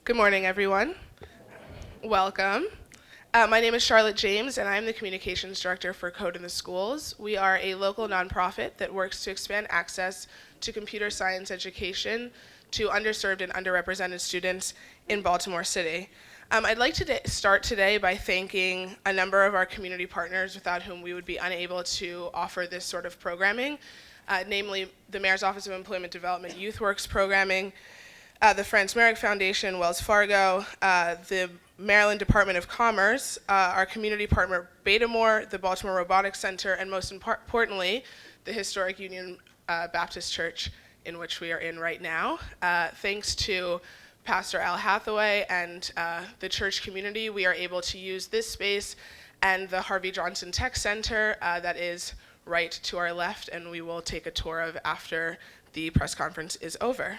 Good morning, everyone. Welcome. My name is Charlotte James, and I'm the Communications Director for Code in the Schools. We are a local nonprofit that works to expand access to computer science education to underserved and underrepresented students in Baltimore City. I'd like to start today by thanking a number of our community partners without whom we would be unable to offer this sort of programming, namely the Mayor's Office of Employment Development YouthWorks programming, the Franz Marek Foundation, Wells Fargo, the Maryland Department of Commerce, our community partner Betamore, the Baltimore Robotics Center, and most importantly, the historic Union Baptist Church in which we are in right now. Thanks to Pastor Al Hathaway and the church community, we are able to use this space and the Harvey Johnson Tech Center that is right to our left, and we will take a tour of after the press conference is over.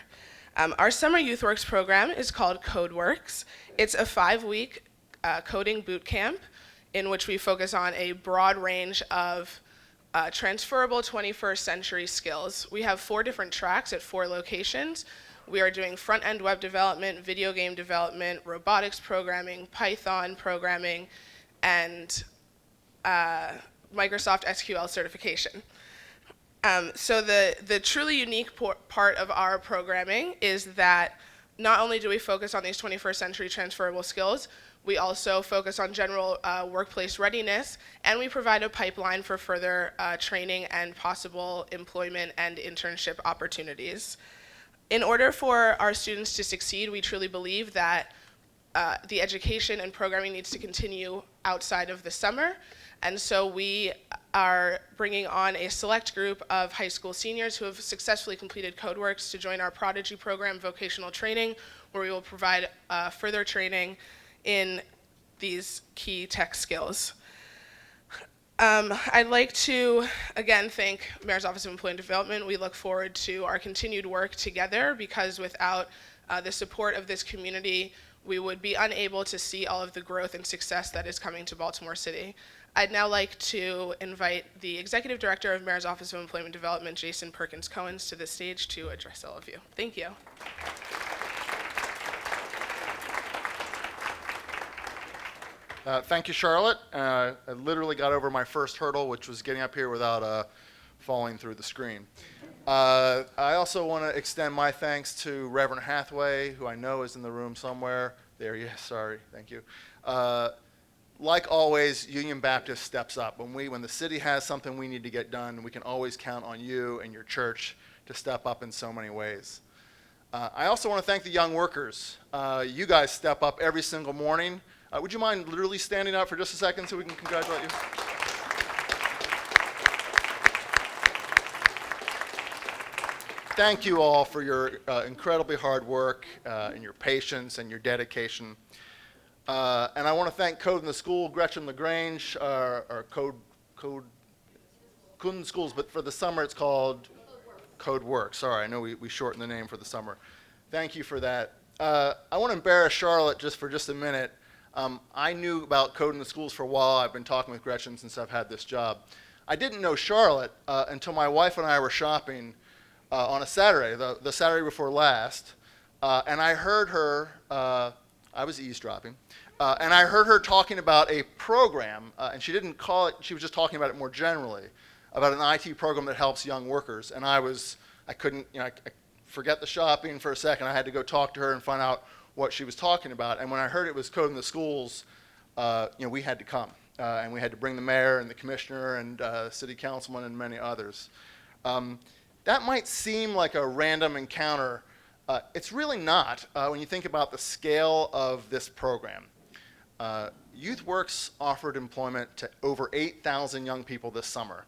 Our summer YouthWorks program is called CodeWorks. It's a 5-week coding boot camp in which we focus on a broad range of transferable 21st century skills. We have 4 different tracks at 4 locations. We are doing front-end web development, video game development, robotics programming, Python programming, and Microsoft SQL certification. So the truly unique part of our programming is that not only do we focus on these 21st century transferable skills, we also focus on general workplace readiness, and we provide a pipeline for further training and possible employment and internship opportunities. In order for our students to succeed, we truly believe that the education and programming needs to continue outside of the summer, and so we are bringing on a select group of high school seniors who have successfully completed CodeWorks to join our Prodigy program, vocational training, where we will provide further training in these key tech skills. I'd like to, again, thank Mayor's Office of Employment Development. We look forward to our continued work together because without the support of this community, we would be unable to see all of the growth and success that is coming to Baltimore City. I'd now like to invite the Executive Director of Mayor's Office of Employment Development, Jason Perkins-Cohen, to the stage to address all of you. Thank you. Thank you, Charlotte. I literally got over my first hurdle, which was getting up here without falling through the screen. I also want to extend my thanks to Reverend Hathaway, who I know is in the room somewhere. There he is, sorry, thank you. Like always, Union Baptist steps up. When the city has something we need to get done, we can always count on you and your church to step up in so many ways. I also want to thank the young workers. You guys step up every single morning. Would you mind literally standing up for just a second so we can congratulate you? Thank you all for your incredibly hard work and your patience and your dedication. And I want to thank Code in the School, Gretchen LaGrange, our Code in the Schools, but for the summer it's called CodeWorks. Sorry, I know we shortened the name for the summer. Thank you for that. I want to embarrass Charlotte just for a minute. I knew about Code in the Schools for a while. I've been talking with Gretchen since I've had this job. I didn't know Charlotte until my wife and I were shopping on a Saturday, the Saturday before last, and I heard her, I was eavesdropping, and I heard her talking about a program, and she didn't call it, she was just talking about it more generally, about an IT program that helps young workers, and I couldn't, I forget the shopping for a second. I had to go talk to her and find out what she was talking about, and when I heard it was Code in the Schools, we had to come, and we had to bring the mayor and the commissioner and city councilman and many others. That might seem like a random encounter. It's really not when you think about the scale of this program. YouthWorks offered employment to over 8,000 young people this summer.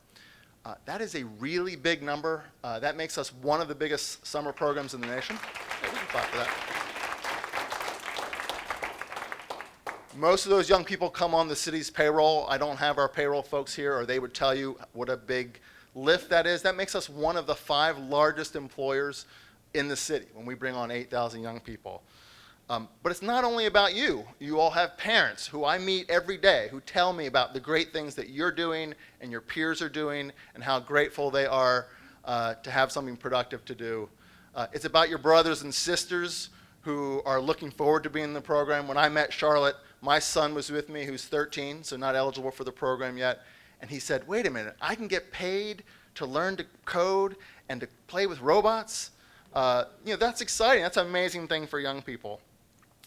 That is a really big number. That makes us one of the biggest summer programs in the nation. Yeah, we can clap for that. Most of those young people come on the city's payroll. I don't have our payroll folks here, or they would tell you what a big lift that is. That makes us one of the 5 largest employers in the city when we bring on 8,000 young people. But it's not only about you. You all have parents who I meet every day who tell me about the great things that you're doing and your peers are doing and how grateful they are to have something productive to do. It's about your brothers and sisters who are looking forward to being in the program. When I met Charlotte, my son was with me, who's 13, so not eligible for the program yet. And he said, wait a minute, I can get paid to learn to code and to play with robots? That's exciting. That's an amazing thing for young people.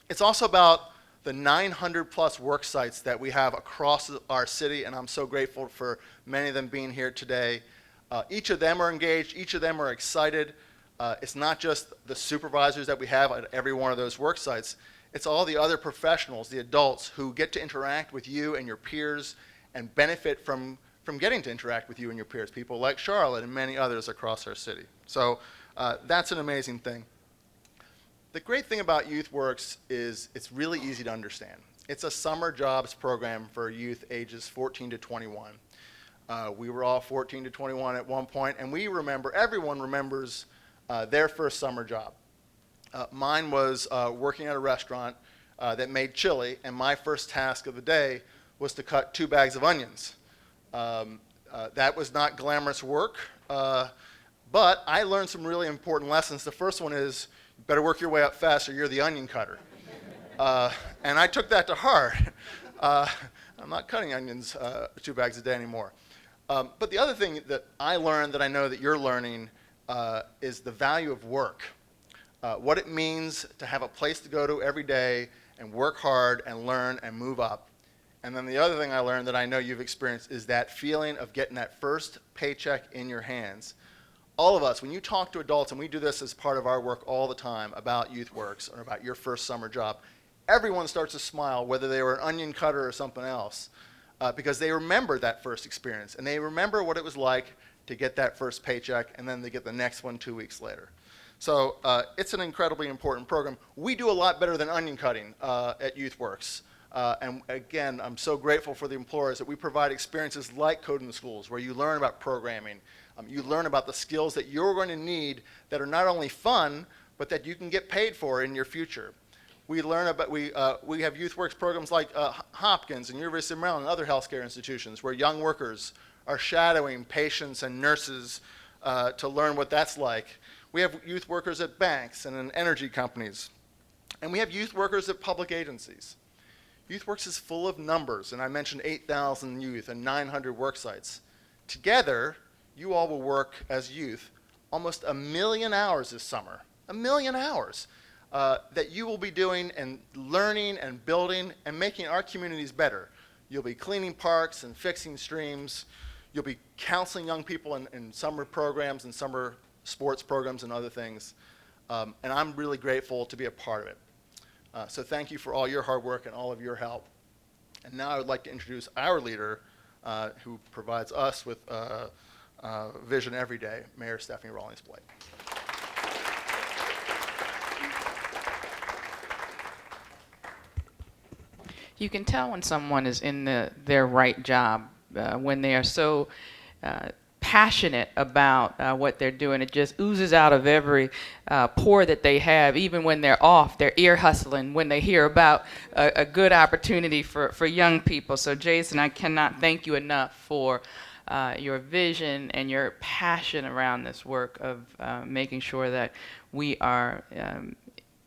It's also about the 900 plus work sites that we have across our city, and I'm so grateful for many of them being here today. Each of them are engaged, each of them are excited. It's not just the supervisors that we have at every one of those work sites, it's all the other professionals, the adults who get to interact with you and your peers and benefit from getting to interact with you and your peers, people like Charlotte and many others across our city. So that's an amazing thing. The great thing about YouthWorks is it's really easy to understand. It's a summer jobs program for youth ages 14 to 21. We were all 14 to 21 at one point, and everyone remembers their first summer job. Mine was working at a restaurant that made chili, and my first task of the day was to cut 2 bags of onions. That was not glamorous work, but I learned some really important lessons. The first one is, you better work your way up fast or you're the onion cutter. And I took that to heart. I'm not cutting onions 2 bags a day anymore. But the other thing that I learned that I know that you're learning is the value of work. What it means to have a place to go to every day and work hard and learn and move up. And then the other thing I learned that I know you've experienced is that feeling of getting that first paycheck in your hands. All of us, when you talk to adults, and we do this as part of our work all the time about YouthWorks or about your first summer job, everyone starts to smile, whether they were an onion cutter or something else, because they remember that first experience, and they remember what it was like to get that first paycheck, and then they get the next one 2 weeks later. So it's an incredibly important program. We do a lot better than onion cutting at YouthWorks. And again, I'm so grateful for the employers that we provide experiences like Code in the Schools, where you learn about programming. You learn about the skills that you're going to need that are not only fun, but that you can get paid for in your future. We have YouthWorks programs like Hopkins and University of Maryland and other healthcare institutions where young workers are shadowing patients and nurses to learn what that's like. We have youth workers at banks and in energy companies. And we have youth workers at public agencies. YouthWorks is full of numbers, and I mentioned 8,000 youth and 900 work sites. Together, you all will work as youth almost 1 million hours this summer. 1 million hours that you will be doing and learning and building and making our communities better. You'll be cleaning parks and fixing streams. You'll be counseling young people in summer programs and summer sports programs and other things. And I'm really grateful to be a part of it. So thank you for all your hard work and all of your help. And now I would like to introduce our leader who provides us with vision every day, Mayor Stephanie Rawlings-Blake. You can tell when someone is in their right job, when they are so passionate about what they're doing. It just oozes out of every pore that they have, even when they're off, they're ear hustling when they hear about a good opportunity for young people. So Jason, I cannot thank you enough for your vision and your passion around this work of making sure that we are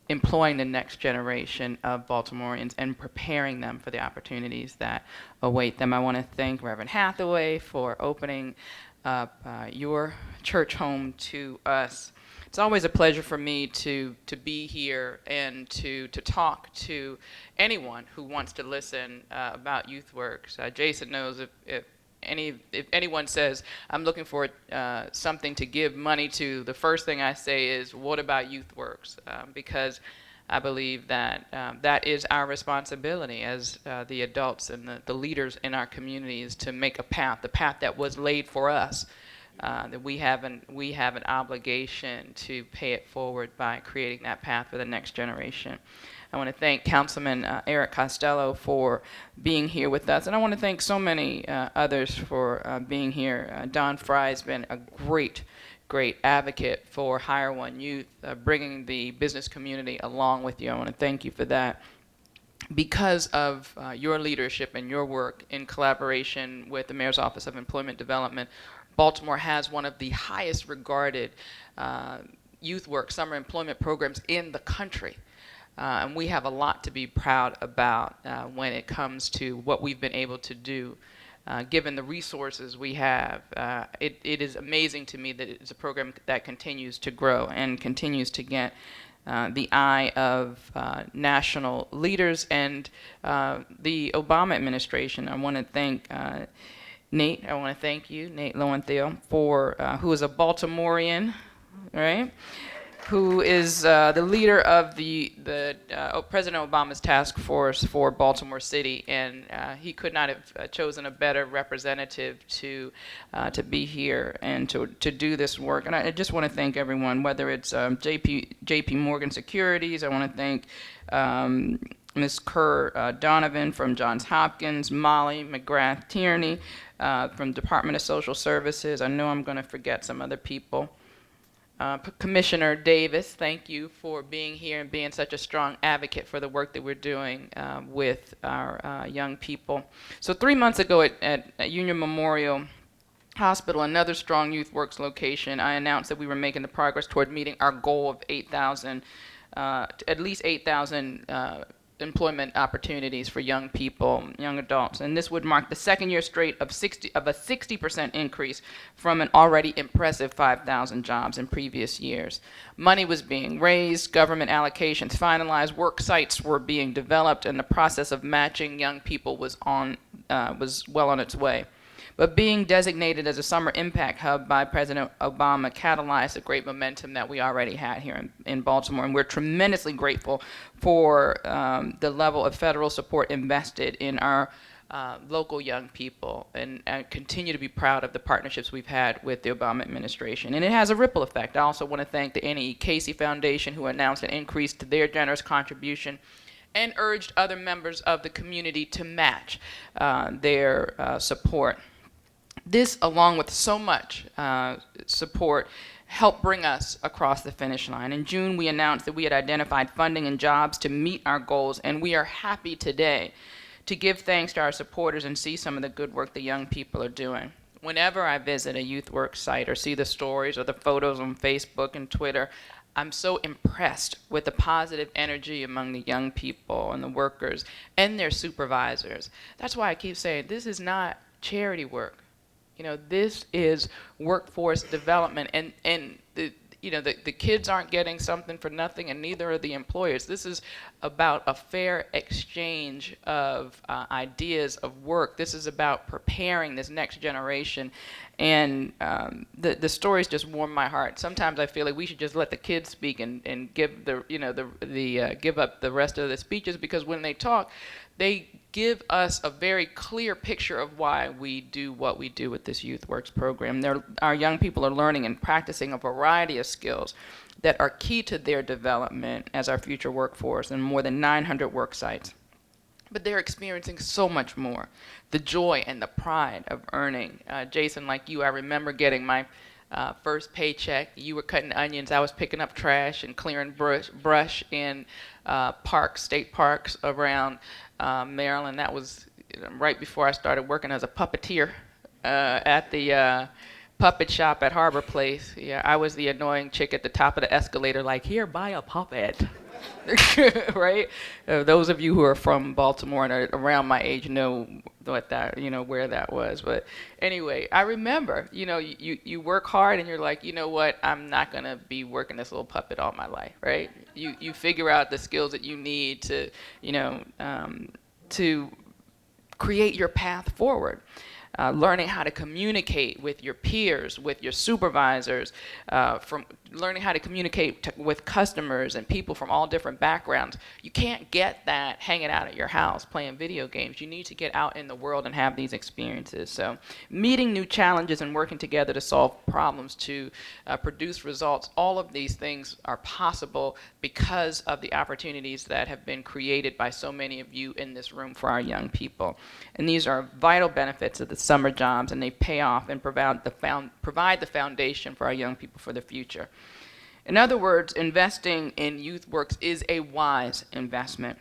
employing the next generation of Baltimoreans and preparing them for the opportunities that await them. I want to thank Reverend Hathaway for opening up your church home to us. It's always a pleasure for me to be here and to talk to anyone who wants to listen about YouthWorks. Jason knows if anyone says, I'm looking for something to give money to, the first thing I say is, what about YouthWorks? Because I believe that that is our responsibility as the adults and the leaders in our communities to make a path, the path that was laid for us, that we have an obligation to pay it forward by creating that path for the next generation. I want to thank Councilman Eric Costello for being here with us, and I want to thank so many others for being here. Don Fry's been a great advocate for Hire One Youth, bringing the business community along with you. I want to thank you for that. Because of your leadership and your work in collaboration with the Mayor's Office of Employment Development, Baltimore has one of the highest regarded YouthWorks summer employment programs in the country. And we have a lot to be proud about when it comes to what we've been able to do. Given the resources we have, it is amazing to me that it's a program that continues to grow and continues to get the eye of national leaders and the Obama administration. I want to thank Nate. I want to thank you, Nate Lowenthal, who is a Baltimorean, right? Who is the leader of the President Obama's task force for Baltimore City, and he could not have chosen a better representative to be here and to do this work. And I just want to thank everyone, whether it's JP Morgan Securities. I want to thank Ms. Kerr Donovan from Johns Hopkins, Molly McGrath Tierney from Department of Social Services. I know I'm going to forget some other people. Commissioner Davis, thank you for being here and being such a strong advocate for the work that we're doing with our young people. So 3 months ago at Union Memorial Hospital, another strong YouthWorks location, I announced that we were making the progress toward meeting our goal of 8,000, at least 8,000 employment opportunities for young people, young adults. And this would mark the second year straight of a 60% increase from an already impressive 5,000 jobs in previous years. Money was being raised, government allocations finalized, work sites were being developed, and the process of matching young people was well on its way. But being designated as a summer impact hub by President Obama catalyzed the great momentum that we already had here in Baltimore. And we're tremendously grateful for the level of federal support invested in our local young people, and continue to be proud of the partnerships we've had with the Obama administration. And it has a ripple effect. I also want to thank the Annie E. Casey Foundation, who announced an increase to their generous contribution and urged other members of the community to match their support. This, along with so much support, helped bring us across the finish line. In June, we announced that we had identified funding and jobs to meet our goals, and we are happy today to give thanks to our supporters and see some of the good work the young people are doing. Whenever I visit a YouthWorks site or see the stories or the photos on Facebook and Twitter, I'm so impressed with the positive energy among the young people and the workers and their supervisors. That's why I keep saying this is not charity work. You know, this is workforce development, and the kids aren't getting something for nothing, and neither are the employers. This is about a fair exchange of ideas of work. This is about preparing this next generation, and the stories just warm my heart. Sometimes I feel like we should just let the kids speak and give give up the rest of the speeches, because when they talk, they give us a very clear picture of why we do what we do with this YouthWorks program. Our young people are learning and practicing a variety of skills that are key to their development as our future workforce in more than 900 work sites. But they're experiencing so much more. The joy and the pride of earning. Jason, like you, I remember getting my first paycheck. You were cutting onions. I was picking up trash and clearing brush in state parks around Maryland. That was right before I started working as a puppeteer at the puppet shop at Harbor Place. Yeah, I was the annoying chick at the top of the escalator, like, here, buy a puppet. Right? Those of you who are from Baltimore and are around my age know what that, where that was. But anyway, I remember, you work hard and you're like, you know what, I'm not gonna be working this little puppet all my life, right? You figure out the skills that you need to, to create your path forward. Learning how to communicate with your peers, with your supervisors, from learning how to communicate with customers and people from all different backgrounds. You can't get that hanging out at your house playing video games. You need to get out in the world and have these experiences. So meeting new challenges and working together to solve problems, to produce results, all of these things are possible because of the opportunities that have been created by so many of you in this room for our young people. And these are vital benefits of the summer jobs, and they pay off and provide the foundation for our young people for the future. In other words, investing in YouthWorks is a wise investment.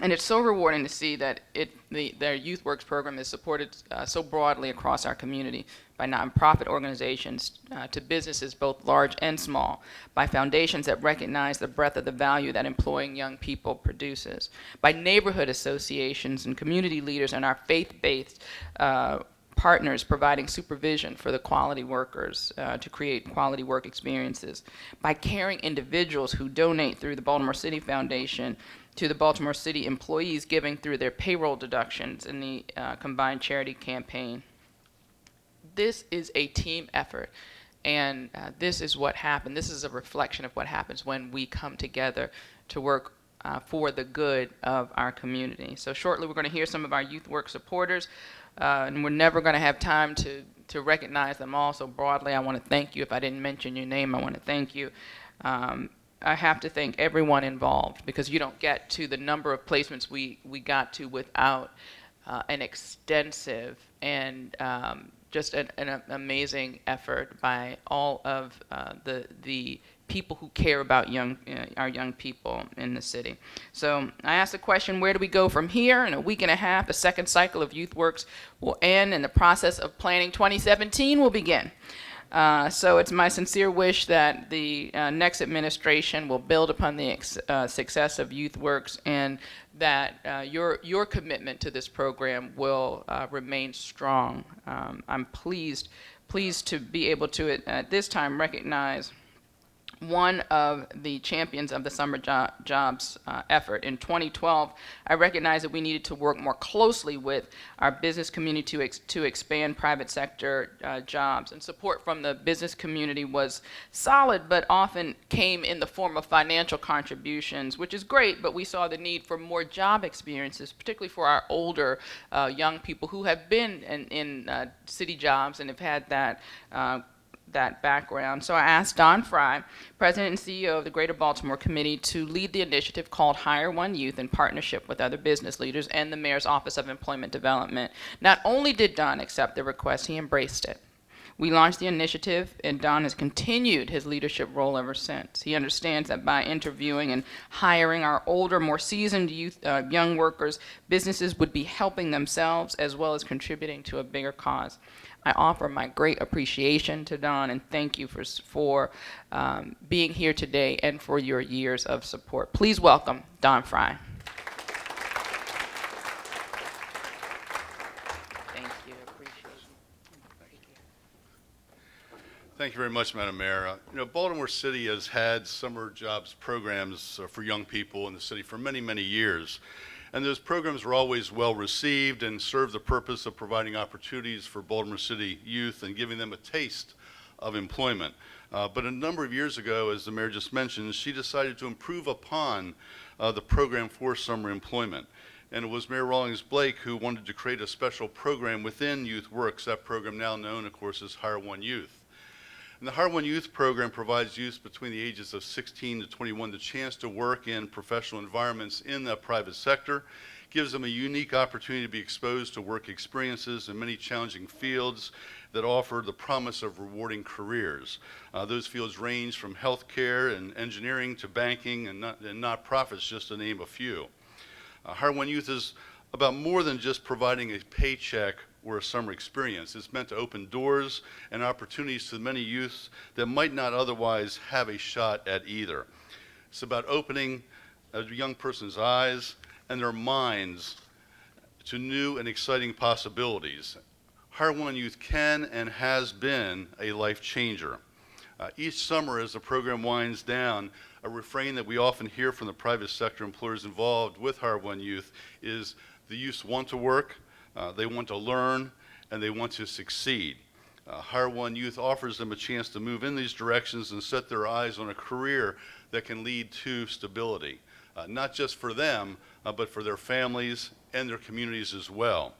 And it's so rewarding to see that their YouthWorks program is supported so broadly across our community by nonprofit organizations to businesses both large and small, by foundations that recognize the breadth of the value that employing young people produces, by neighborhood associations and community leaders and our faith-based partners providing supervision for the quality workers to create quality work experiences, by caring individuals who donate through the Baltimore City Foundation to the Baltimore City employees giving through their payroll deductions in the combined charity campaign. This is a team effort, and this is what happened. This is a reflection of what happens when we come together to work for the good of our community. So shortly we're going to hear some of our YouthWorks supporters, and we're never going to have time to recognize them all. So broadly, I want to thank you. If I didn't mention your name, I want to thank you. I have to thank everyone involved, because you don't get to the number of placements we got to without an extensive and just an amazing effort by all of the people who care about our young people in the city. So I asked the question, where do we go from here? In a week and a half, the second cycle of YouthWorks will end, and the process of planning 2017 will begin. So it's my sincere wish that the next administration will build upon the success of YouthWorks, and that your commitment to this program will remain strong. I'm pleased to be able to at this time recognize one of the champions of the summer jobs effort. In 2012, I recognized that we needed to work more closely with our business community to expand private sector jobs. And support from the business community was solid, but often came in the form of financial contributions, which is great, but we saw the need for more job experiences, particularly for our older young people who have been in city jobs and have had that background. So I asked Don Fry, President and CEO of the Greater Baltimore Committee, to lead the initiative called Hire One Youth in partnership with other business leaders and the Mayor's Office of Employment Development. Not only did Don accept the request, he embraced it. We launched the initiative, and Don has continued his leadership role ever since. He understands that by interviewing and hiring our older, more seasoned young workers, businesses would be helping themselves as well as contributing to a bigger cause. I offer my great appreciation to Don, and thank you for being here today and for your years of support. Please welcome Don Fry. Thank you. Appreciate it. Thank you very much, Madam Mayor. Baltimore City has had summer jobs programs for young people in the city for many, many years. And those programs were always well received and served the purpose of providing opportunities for Baltimore City youth and giving them a taste of employment. But a number of years ago, as the mayor just mentioned, she decided to improve upon the program for summer employment. And it was Mayor Rawlings-Blake who wanted to create a special program within YouthWorks, that program now known, of course, as Hire One Youth. And the Hire One Youth program provides youth between the ages of 16 to 21 the chance to work in professional environments in the private sector, gives them a unique opportunity to be exposed to work experiences in many challenging fields that offer the promise of rewarding careers. Those fields range from healthcare and engineering to banking and nonprofits, just to name a few. Hire One Youth is about more than just providing a paycheck or a summer experience. It's meant to open doors and opportunities to many youths that might not otherwise have a shot at either. It's about opening a young person's eyes and their minds to new and exciting possibilities. Hire One Youth can and has been a life changer. Each summer as the program winds down, a refrain that we often hear from the private sector employers involved with Hire One Youth is the youths want to work, they want to learn, and they want to succeed. Hire One Youth offers them a chance to move in these directions and set their eyes on a career that can lead to stability, not just for them, but for their families and their communities as well.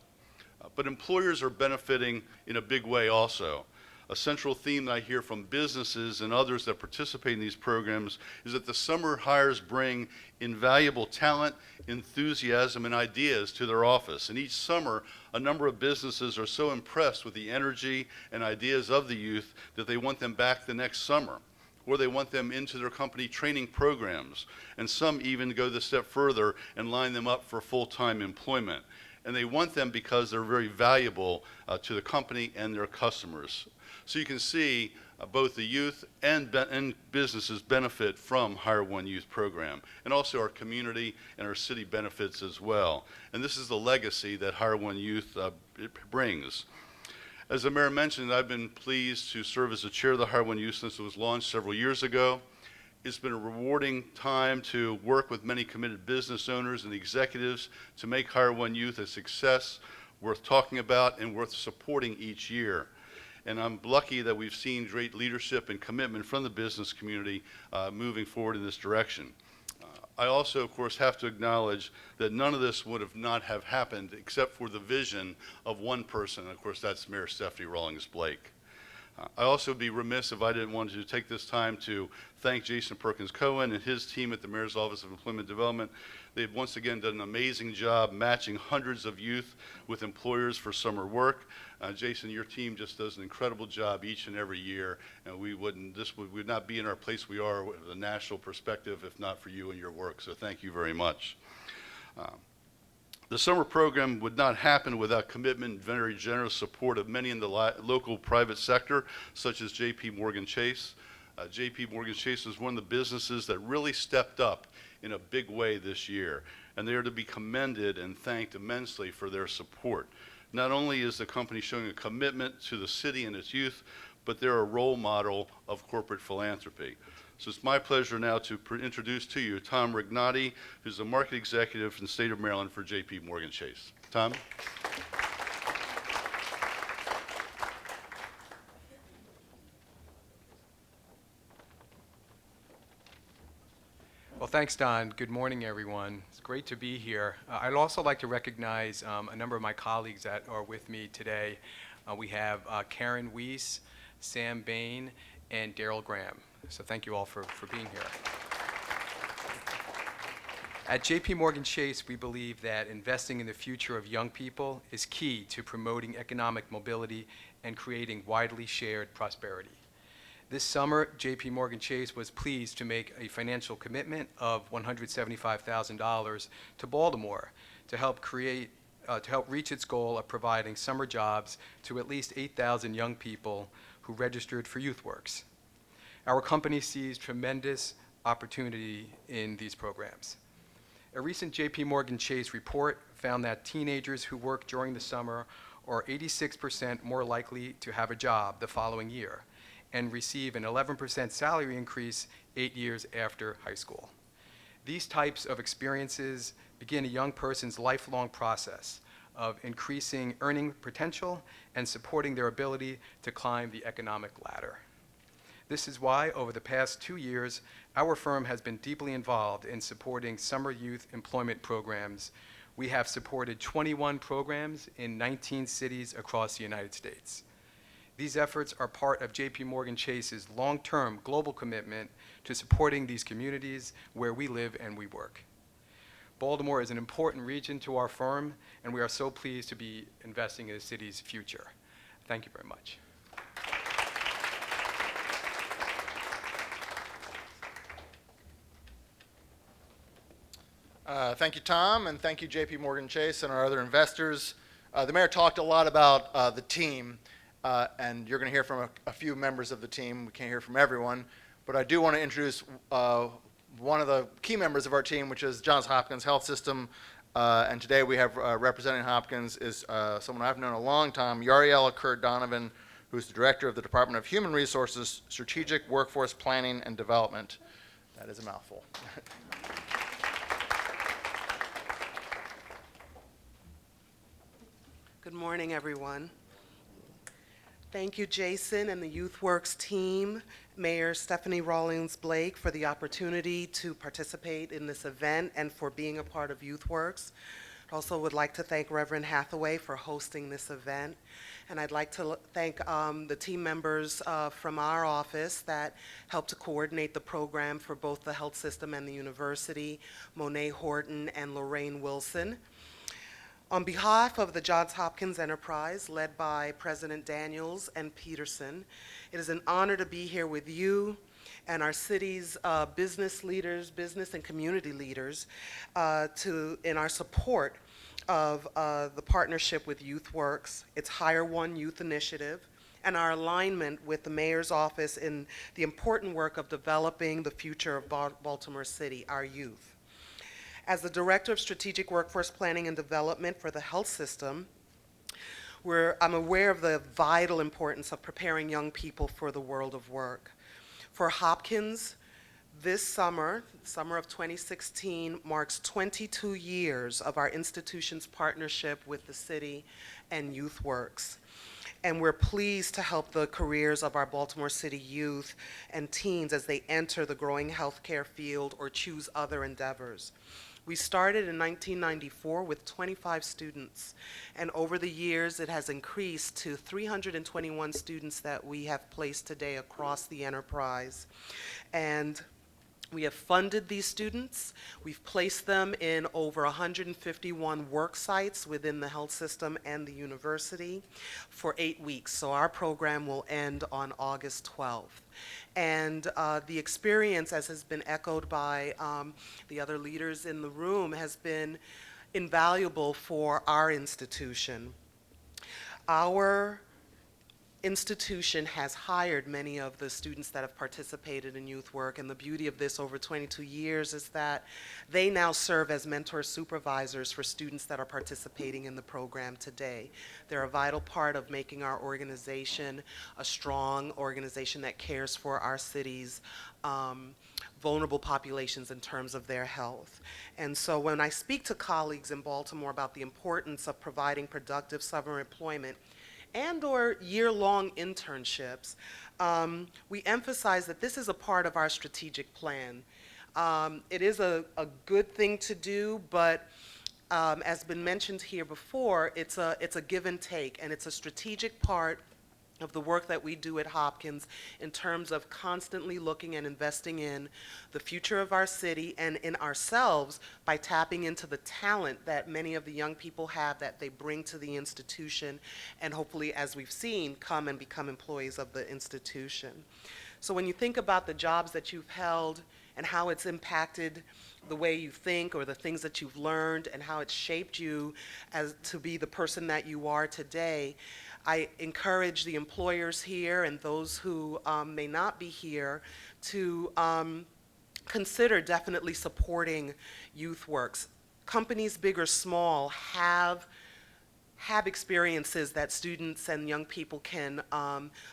But employers are benefiting in a big way also. A central theme that I hear from businesses and others that participate in these programs is that the summer hires bring invaluable talent, enthusiasm, and ideas to their office. And each summer, a number of businesses are so impressed with the energy and ideas of the youth that they want them back the next summer, or they want them into their company training programs. And some even go the step further and line them up for full-time employment. and they want them because they're very valuable to the company and their customers. So you can see both the youth and businesses benefit from Hire One Youth program, and also our community and our city benefits as well. And this is the legacy that Hire One Youth it brings. As the mayor mentioned, I've been pleased to serve as the chair of the Hire One Youth since it was launched several years ago. It's been a rewarding time to work with many committed business owners and executives to make Hire One Youth a success worth talking about and worth supporting each year. And I'm lucky that we've seen great leadership and commitment from the business community moving forward in this direction. I also, of course, have to acknowledge that none of this would have happened except for the vision of one person, and of course that's Mayor Stephanie Rawlings-Blake. I also would be remiss if I didn't want to take this time to thank Jason Perkins-Cohen and his team at the Mayor's Office of Employment Development. They've once again done an amazing job matching hundreds of youth with employers for summer work. Jason, your team just does an incredible job each and every year, and we would not be in our place we are with a national perspective if not for you and your work, so thank you very much. The summer program would not happen without commitment and very generous support of many in the local private sector, such as J.P. Morgan Chase. J.P. Morgan Chase is one of the businesses that really stepped up in a big way this year, and they are to be commended and thanked immensely for their support. Not only is the company showing a commitment to the city and its youth, but they're a role model of corporate philanthropy. So it's my pleasure now to introduce to you Tom Rignati, who's the market executive in the state of Maryland for J.P. Morgan Chase. Tom? Well, thanks, Don. Good morning, everyone. It's great to be here. I'd also like to recognize a number of my colleagues that are with me today. We have Karen Weiss, Sam Bain, and Daryl Graham. So thank you all for being here. At J.P. Morgan Chase, we believe that investing in the future of young people is key to promoting economic mobility and creating widely shared prosperity. This summer, J.P. Morgan Chase was pleased to make a financial commitment of $175,000 to Baltimore to help reach its goal of providing summer jobs to at least 8,000 young people who registered for YouthWorks. Our company sees tremendous opportunity in these programs. A recent J.P. Morgan Chase report found that teenagers who work during the summer are 86% more likely to have a job the following year and receive an 11% salary increase 8 years after high school. These types of experiences begin a young person's lifelong process of increasing earning potential and supporting their ability to climb the economic ladder. This is why, over the past 2 years, our firm has been deeply involved in supporting summer youth employment programs. We have supported 21 programs in 19 cities across the United States. These efforts are part of J.P. Morgan Chase's long-term global commitment to supporting these communities where we live and we work. Baltimore is an important region to our firm, and we are so pleased to be investing in the city's future. Thank you very much. Thank you, Tom, and thank you, J.P. Morgan Chase and our other investors. The mayor talked a lot about the team, and you're going to hear from a few members of the team. We can't hear from everyone, but I do want to introduce one of the key members of our team, which is Johns Hopkins Health System. And today we have representing Hopkins is someone I've known a long time, Yariella Kurt Donovan, who's the director of the Department of Human Resources, Strategic Workforce Planning and Development. That is a mouthful. Good morning, everyone. Thank you, Jason and the YouthWorks team, Mayor Stephanie Rawlings-Blake, for the opportunity to participate in this event and for being a part of YouthWorks. I also would like to thank Reverend Hathaway for hosting this event. And I'd like to thank the team members from our office that helped to coordinate the program for both the health system and the university, Monet Horton and Lorraine Wilson. On behalf of the Johns Hopkins Enterprise, led by President Daniels and Peterson, it is an honor to be here with you and our city's business leaders, business and community leaders, in our support of the partnership with YouthWorks, its Hire One Youth Initiative, and our alignment with the Mayor's office in the important work of developing the future of Baltimore City, our youth. As the Director of Strategic Workforce Planning and Development for the health system, I'm aware of the vital importance of preparing young people for the world of work. For Hopkins, this summer of 2016, marks 22 years of our institution's partnership with the city and YouthWorks. And we're pleased to help the careers of our Baltimore City youth and teens as they enter the growing healthcare field or choose other endeavors. We started in 1994 with 25 students, and over the years it has increased to 321 students that we have placed today across the enterprise. And we have funded these students. We've placed them in over 151 work sites within the health system and the university for 8 weeks. So our program will end on August 12th. And the experience, as has been echoed by the other leaders in the room, has been invaluable for our institution. Our institution has hired many of the students that have participated in youth work, and the beauty of this over 22 years is that they now serve as mentor supervisors for students that are participating in the program today. They're a vital part of making our organization a strong organization that cares for our city's vulnerable populations in terms of their health. And so when I speak to colleagues in Baltimore about the importance of providing productive summer employment and or year-long internships, we emphasize that this is a part of our strategic plan. It is a good thing to do, but as been mentioned here before, it's a give and take, and it's a strategic part of the work that we do at Hopkins in terms of constantly looking and investing in the future of our city and in ourselves by tapping into the talent that many of the young people have that they bring to the institution and hopefully, as we've seen, come and become employees of the institution. So when you think about the jobs that you've held and how it's impacted the way you think or the things that you've learned and how it's shaped you as to be the person that you are today, I encourage the employers here and those who may not be here to consider definitely supporting YouthWorks. Companies, big or small, have experiences that students and young people can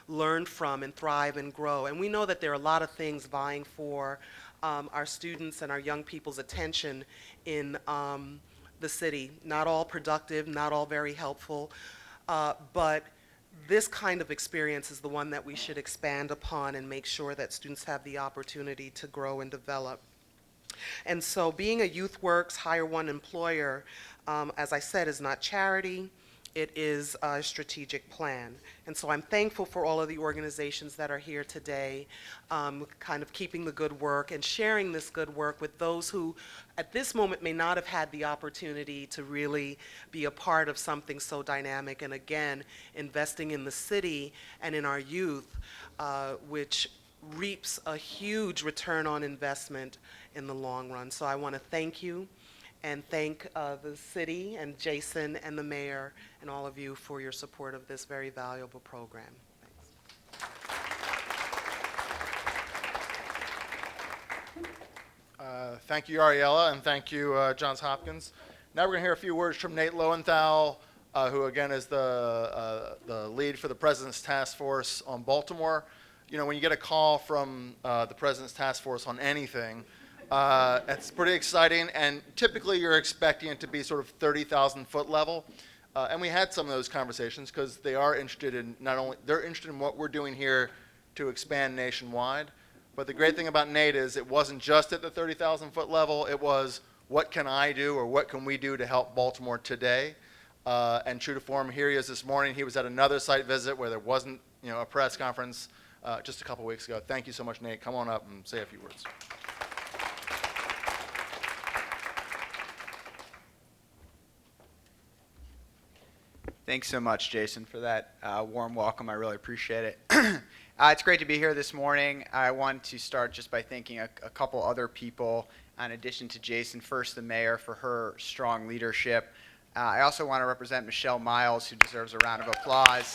learn from and thrive and grow. And we know that there are a lot of things vying for our students and our young people's attention in the city. Not all productive, not all very helpful. But this kind of experience is the one that we should expand upon and make sure that students have the opportunity to grow and develop. And so being a YouthWorks Hire One employer, as I said, is not charity. It is a strategic plan. And so I'm thankful for all of the organizations that are here today, kind of keeping the good work and sharing this good work with those who at this moment may not have had the opportunity to really be a part of something so dynamic, and again, investing in the city and in our youth, which reaps a huge return on investment in the long run. So I want to thank you and thank the city and Jason and the mayor and all of you for your support of this very valuable program. Thanks. Thank you, Ariella, and thank you, Johns Hopkins. Now we're going to hear a few words from Nate Lowenthal, who again is the lead for the President's Task Force on Baltimore. You know, when you get a call from the President's Task Force on anything, it's pretty exciting, and typically you're expecting it to be sort of 30,000 foot level. And we had some of those conversations because they are interested in they're interested in what we're doing here to expand nationwide. But the great thing about Nate is it wasn't just at the 30,000 foot level, it was what can I do or what can we do to help Baltimore today? And true to form, here he is this morning. He was at another site visit where there wasn't a press conference just a couple weeks ago. Thank you so much, Nate. Come on up and say a few words. Thanks so much, Jason, for that warm welcome. I really appreciate it. It's great to be here this morning. I want to start just by thanking a couple other people, in addition to Jason. First, the mayor for her strong leadership I also want to represent Michelle Miles, who deserves a round of applause.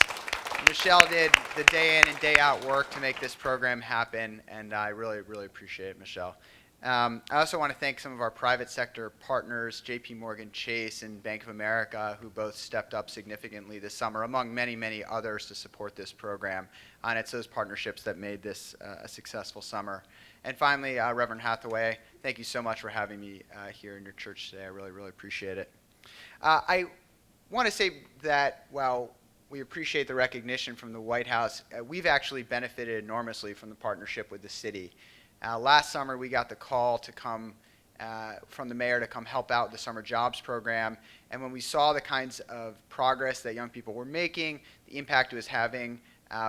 Michelle did the day in and day out work to make this program happen, and I really, really appreciate it, Michelle. I also want to thank some of our private sector partners, JP Morgan Chase and Bank of America, who both stepped up significantly this summer, among many, many others, to support this program. And it's those partnerships that made this a successful summer. And finally, Reverend Hathaway, thank you so much for having me here in your church today. I really, really appreciate it. I want to say that while we appreciate the recognition from the White House, we've actually benefited enormously from the partnership with the city. Last summer, we got the call to come from the mayor to come help out the summer jobs program. And when we saw the kinds of progress that young people were making, the impact it was having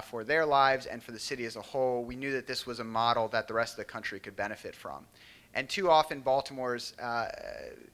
for their lives and for the city as a whole, we knew that this was a model that the rest of the country could benefit from. And too often, Baltimore's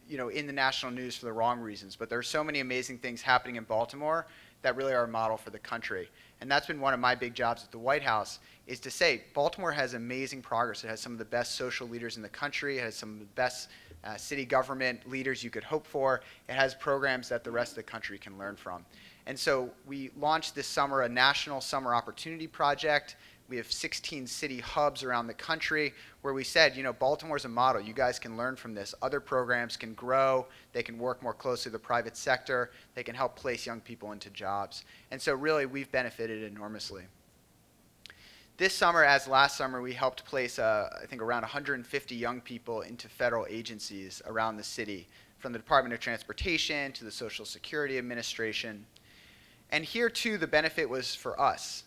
in the national news for the wrong reasons. But there are so many amazing things happening in Baltimore that really are a model for the country. And that's been one of my big jobs at the White House, is to say Baltimore has amazing progress. It has some of the best social leaders in the country. It has some of the best city government leaders you could hope for. It has programs that the rest of the country can learn from. And so we launched this summer a national summer opportunity project. We have 16 city hubs around the country where we said, Baltimore's a model. You guys can learn from this. Other programs can grow. They can work more closely with the private sector. They can help place young people into jobs. And so really, we've benefited enormously. This summer, as last summer, we helped place, I think, around 150 young people into federal agencies around the city, from the Department of Transportation to the Social Security Administration. And here, too, the benefit was for us.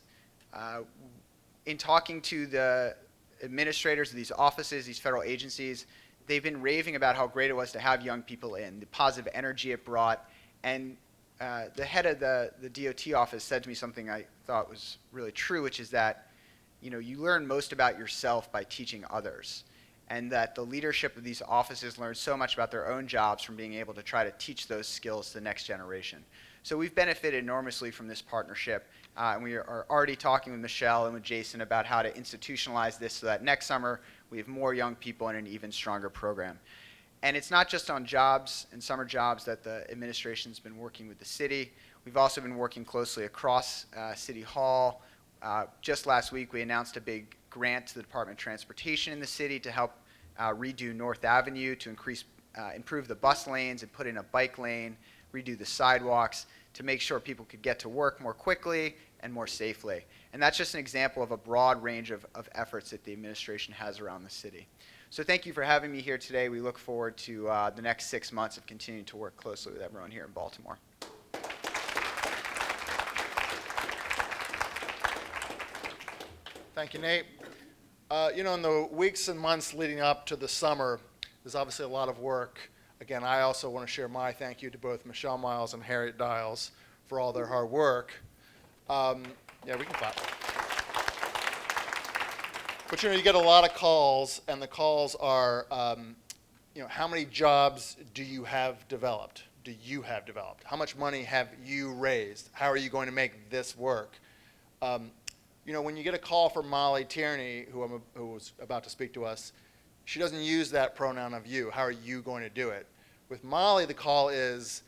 In talking to the administrators of these offices, these federal agencies, they've been raving about how great it was to have young people in, the positive energy it brought. And the head of the DOT office said to me something I thought was really true, which is that you learn most about yourself by teaching others, and that the leadership of these offices learn so much about their own jobs from being able to try to teach those skills to the next generation. So we've benefited enormously from this partnership, and we are already talking with Michelle and with Jason about how to institutionalize this so that next summer we have more young people in an even stronger program. And it's not just on jobs and summer jobs that the administration's been working with the city. We've also been working closely across City Hall. Just last week, we announced a big grant to the Department of Transportation in the city to help redo North Avenue to improve the bus lanes and put in a bike lane, redo the sidewalks to make sure people could get to work more quickly and more safely. And that's just an example of a broad range of efforts that the administration has around the city. So thank you for having me here today. We look forward to the next 6 months of continuing to work closely with everyone here in Baltimore. Thank you, Nate. In the weeks and months leading up to the summer, there's obviously a lot of work. Again, I also want to share my thank you to both Michelle Miles and Harriet Dials for all their hard work. Yeah, we can clap. But you get a lot of calls, and the calls are, how many jobs do you have developed? How much money have you raised? How are you going to make this work? When you get a call from Molly Tierney, who was about to speak to us, she doesn't use that pronoun of you. How are you going to do it? With Molly, the call is,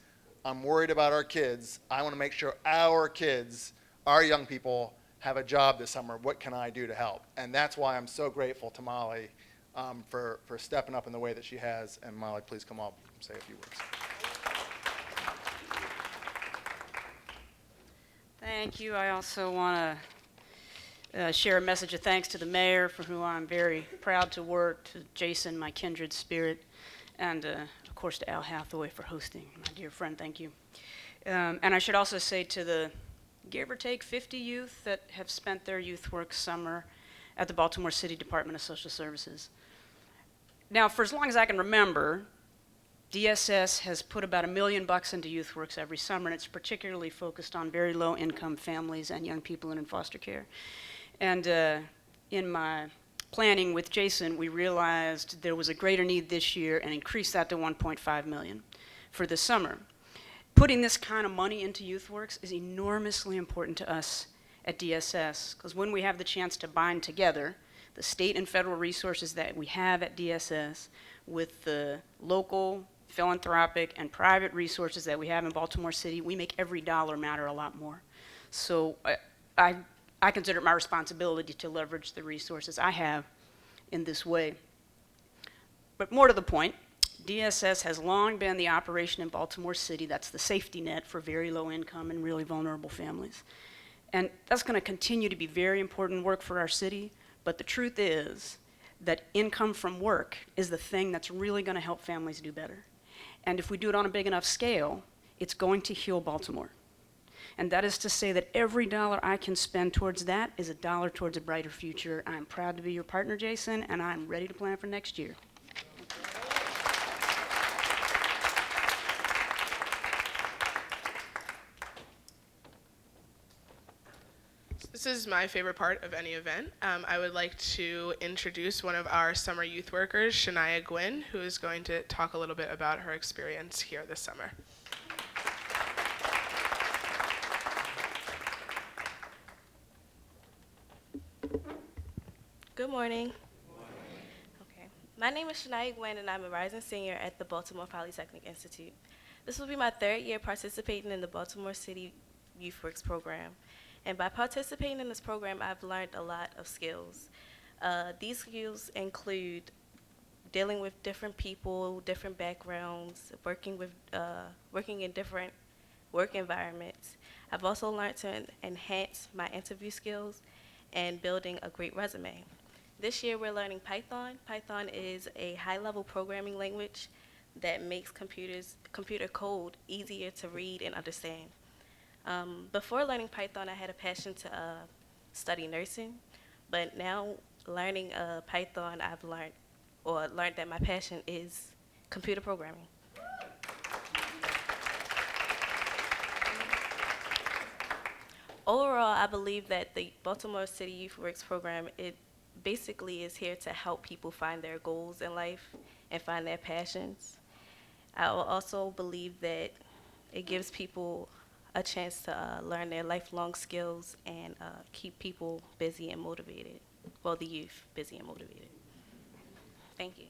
I'm worried about our kids. I want to make sure our kids, our young people, have a job this summer. What can I do to help? And that's why I'm so grateful to Molly for stepping up in the way that she has. And Molly, please come up and say a few words. Thank you. I also want to share a message of thanks to the mayor, for whom I'm very proud to work, to Jason, my kindred spirit, and of course to Al Hathaway for hosting. My dear friend, thank you. And I should also say to the give or take 50 youth that have spent their YouthWorks summer at the Baltimore City Department of Social Services. Now, for as long as I can remember, DSS has put about $1 million into YouthWorks every summer, and it's particularly focused on very low-income families and young people in foster care. And in my planning with Jason, we realized there was a greater need this year and increased that to $1.5 million for the summer. Putting this kind of money into YouthWorks is enormously important to us at DSS, because when we have the chance to bind together the state and federal resources that we have at DSS with the local philanthropic, and private resources that we have in Baltimore City, we make every dollar matter a lot more. So I consider it my responsibility to leverage the resources I have in this way. But more to the point, DSS has long been the operation in Baltimore City that's the safety net for very low income and really vulnerable families. And that's going to continue to be very important work for our city, but the truth is that income from work is the thing that's really going to help families do better. And if we do it on a big enough scale, it's going to heal Baltimore. And that is to say that every dollar I can spend towards that is a dollar towards a brighter future. I'm proud to be your partner, Jason, and I'm ready to plan for next year. This is my favorite part of any event. I would like to introduce one of our summer youth workers, Shania Gwynn, who is going to talk a little bit about her experience here this summer. Good morning. Okay. My name is Shania Gwynn, and I'm a rising senior at the Baltimore Polytechnic Institute. This will be my third year participating in the Baltimore City YouthWorks program. And by participating in this program, I've learned a lot of skills. These skills include dealing with different people, different backgrounds, working in different work environments. I've also learned to enhance my interview skills and building a great resume. This year we're learning Python. Python is a high-level programming language that makes computer code easier to read and understand. Before learning Python, I had a passion to study nursing, but now learning Python, I've learned that my passion is computer programming. Overall, I believe that the Baltimore City YouthWorks program, it basically is here to help people find their goals in life and find their passions. I also believe that it gives people a chance to learn their lifelong skills and keep people busy and motivated. Well, the youth busy and motivated. Thank you.